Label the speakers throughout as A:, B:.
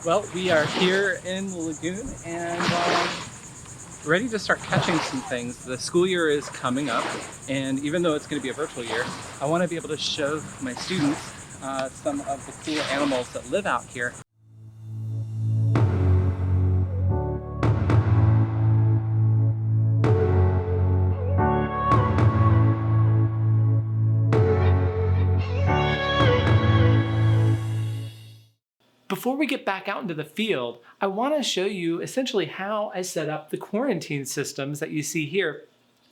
A: Well, we are here in the lagoon and ready to start catching some things. The school year is coming up, and even though it's going to be a virtual year, I want to be able to show my students some of the cool animals that live out here. Before we get back out into the field, I want to show you essentially how I set up the quarantine systems that you see here,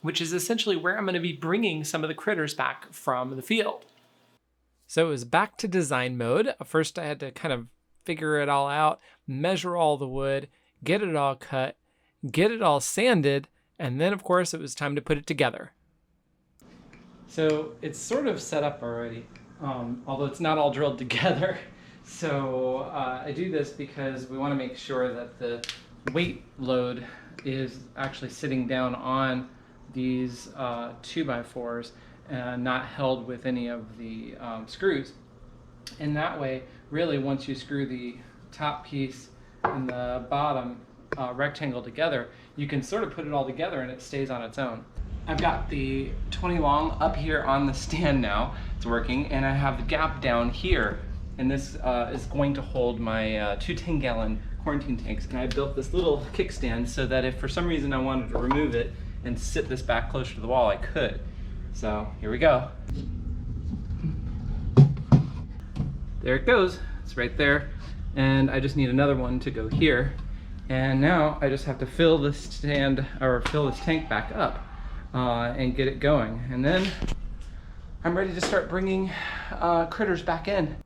A: which is essentially where I'm going to be bringing some of the critters back from the field. So it was back to design mode. First I had to kind of figure it all out, measure all the wood, get it all cut, get it all sanded, and then of course it was time to put it together. So it's sort of set up already, although it's not all drilled together. So I do this because we want to make sure that the weight load is actually sitting down on these 2x4s and not held with any of the screws. And that way, really, once you screw the top piece and the bottom rectangle together, you can sort of put it all together and it stays on its own. I've got the 20 long up here on the stand now, it's working, and I have the gap down here. And this is going to hold my 2 10-gallon quarantine tanks. And I built this little kickstand so that if for some reason I wanted to remove it and sit this back closer to the wall, I could. So here we go. There it goes, it's right there. And I just need another one to go here. And now I just have to fill this stand, or fill this tank back up and get it going. And then I'm ready to start bringing critters back in.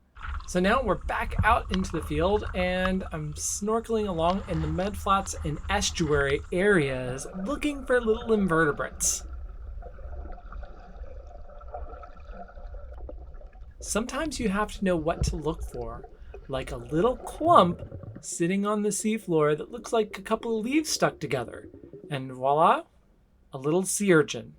A: So now we're back out into the field and I'm snorkeling along in the mudflats and estuary areas looking for little invertebrates. Sometimes you have to know what to look for, like a little clump sitting on the seafloor that looks like a couple of leaves stuck together. And voila, a little sea urchin.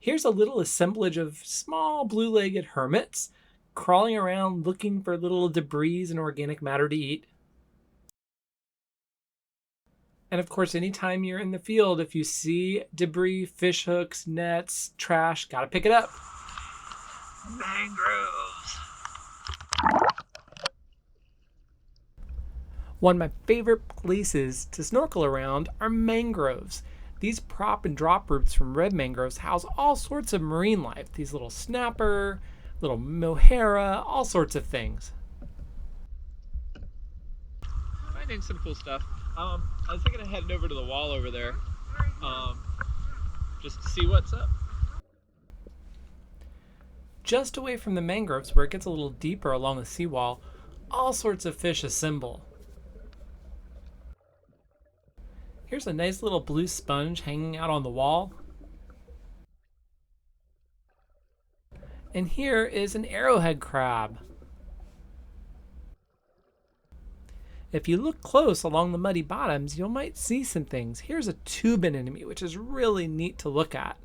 A: Here's a little assemblage of small blue-legged hermits crawling around looking for little debris and organic matter to eat. And of course, anytime you're in the field, if you see debris, fish hooks, nets, trash, gotta pick it up. Mangroves! One of my favorite places to snorkel around are mangroves. These prop and drop roots from red mangroves house all sorts of marine life. These little snapper, little mohair, all sorts of things.
B: Finding some cool stuff. I was thinking of heading over to the wall over there, just to see what's up.
A: Just away from the mangroves, where it gets a little deeper along the seawall, all sorts of fish assemble. Here's a nice little blue sponge hanging out on the wall. And here is an arrowhead crab. If you look close along the muddy bottoms, you might see some things. Here's a tube anemone, which is really neat to look at.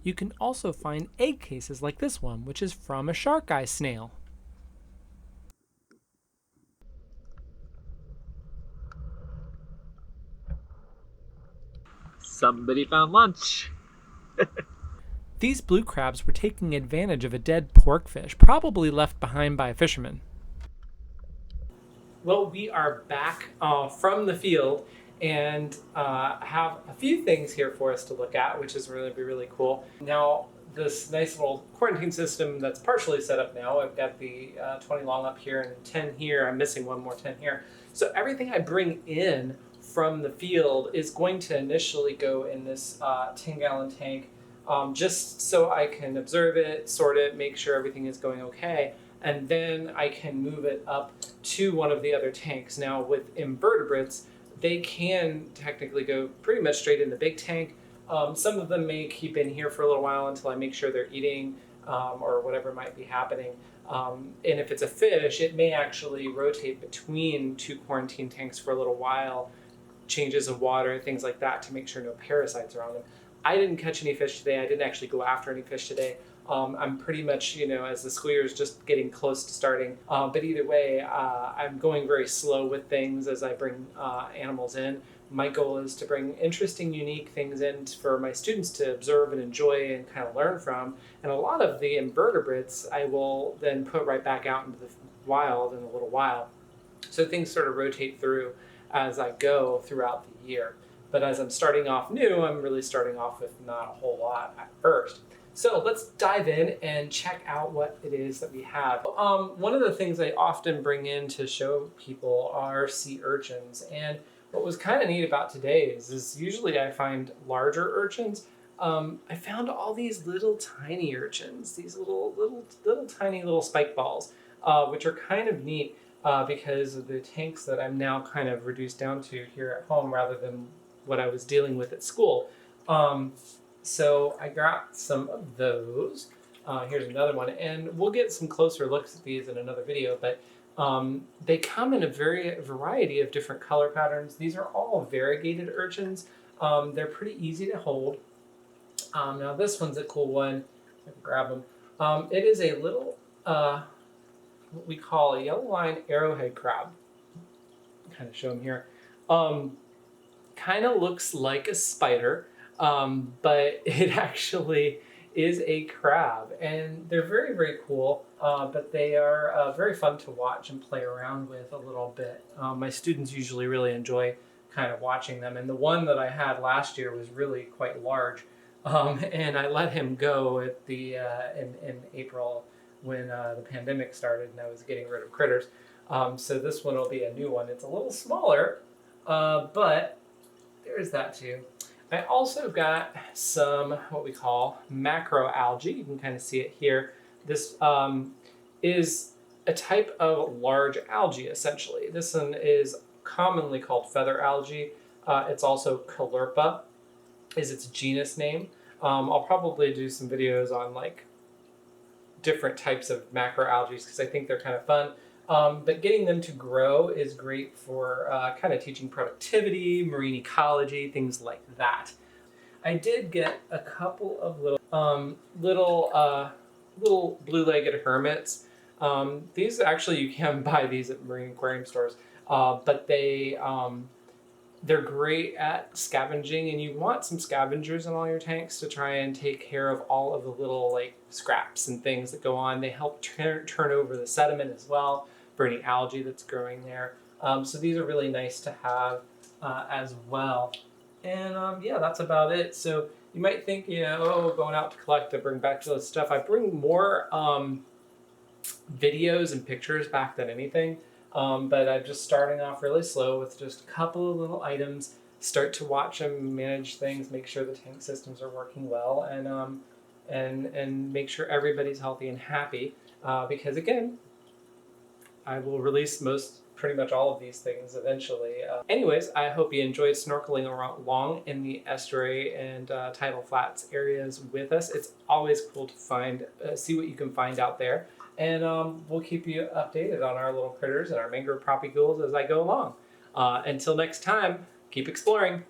A: You can also find egg cases like this one, which is from a shark eye snail.
B: Somebody found lunch.
A: These blue crabs were taking advantage of a dead porkfish, probably left behind by a fisherman. Well, we are back from the field and have a few things here for us to look at, which is really cool. Now, this nice little quarantine system that's partially set up now. I've got the 20 long up here and 10 here. I'm missing one more 10 here. So everything I bring in from the field is going to initially go in this 10-gallon tank, just so I can observe it, sort it, make sure everything is going okay, and then I can move it up to one of the other tanks. Now with invertebrates, they can technically go pretty much straight in the big tank. Some of them may keep in here for a little while until I make sure they're eating or whatever might be happening. And if it's a fish, it may actually rotate between 2 quarantine tanks for a little while changes of water, things like that, to make sure no parasites are on them. I didn't catch any fish today. I didn't actually go after any fish today. I'm pretty much, as the school year is just getting close to starting. But either way, I'm going very slow with things as I bring animals in. My goal is to bring interesting, unique things in for my students to observe and enjoy and kind of learn from. And a lot of the invertebrates I will then put right back out into the wild in a little while. So things sort of rotate through as I go throughout the year. But as I'm starting off new, I'm really starting off with not a whole lot at first. So let's dive in and check out what it is that we have. One of the things I often bring in to show people are sea urchins. And what was kind of neat about today is usually I find larger urchins. I found all these little tiny urchins, these little tiny little spike balls, which are kind of neat because of the tanks that I'm now kind of reduced down to here at home rather than what I was dealing with at school. So I got some of those. Here's another one, and we'll get some closer looks at these in another video, but they come in a variety of different color patterns. These are all variegated urchins. They're pretty easy to hold. Now this one's a cool one. I can grab them. It is a little, what we call a yellow line arrowhead crab. Kind of show them here. Kind of looks like a spider, but it actually is a crab, and they're very, very cool, but they are very fun to watch and play around with a little bit. My students usually really enjoy kind of watching them, and the one that I had last year was really quite large, and I let him go at the in April when the pandemic started and I was getting rid of critters. So this one will be a new one. It's a little smaller, but there's that too. I also got some what we call macroalgae. You can kind of see it here. This is a type of large algae, essentially. This one is commonly called feather algae. It's also Caulerpa, is its genus name. I'll probably do some videos on like different types of macroalgae because I think they're kind of fun. But getting them to grow is great for kind of teaching productivity, marine ecology, things like that. I did get a couple of little blue-legged hermits. These actually, you can buy these at marine aquarium stores, but they're great at scavenging, and you want some scavengers in all your tanks to try and take care of all of the little like scraps and things that go on. They help turn over the sediment as well for any algae that's growing there. So these are really nice to have as well. And yeah, that's about it. So you might think, oh, going out to collect to bring back this stuff. I bring more videos and pictures back than anything. But I'm just starting off really slow with just a couple of little items. Start to watch them, manage things, make sure the tank systems are working well, and make sure everybody's healthy and happy. Because again, I will release pretty much all of these things eventually. Anyways, I hope you enjoyed snorkeling along in the estuary and tidal flats areas with us. It's always cool to see what you can find out there. And we'll keep you updated on our little critters and our mangrove propagoules as I go along. Until next time, keep exploring.